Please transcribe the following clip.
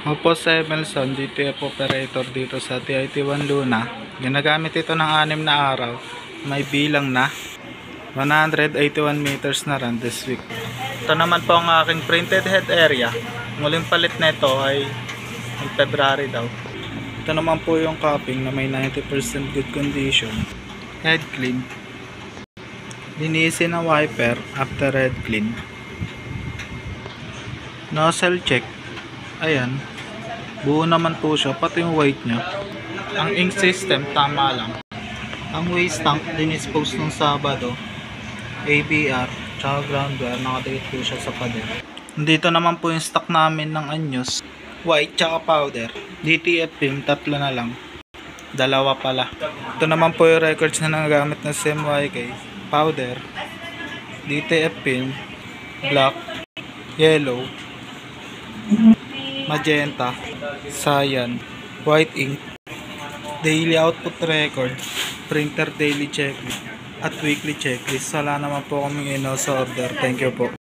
Opo, sa Emerson, DTF operator dito sa TIT1 Luna. Ginagamit ito ng 6 na araw. May bilang na 181 meters na run this week. Ito naman po ang aking printed head area. Muling palit nito ay in February daw. Ito naman po yung cupping na may 90% good condition. Head clean. Linisin na wiper after head clean. Nozzle check. Ayan. Buo naman po siya, pati yung weight niya. Ang ink system, tama lang. Ang waste tank, dinispose nung Sabado. ABR, tsaka ground wire, nakadikit po siya sa pader. Dito naman po yung stock namin ng anyos. White tsaka powder. DTF film, 3 na lang. 2 pala. Ito naman po yung records na nagamit na CMYK. Powder, DTF film, black, yellow, magenta, cyan, white ink, daily output record, printer daily checklist, at weekly checklist. Wala naman po kaming sa order. Thank you po.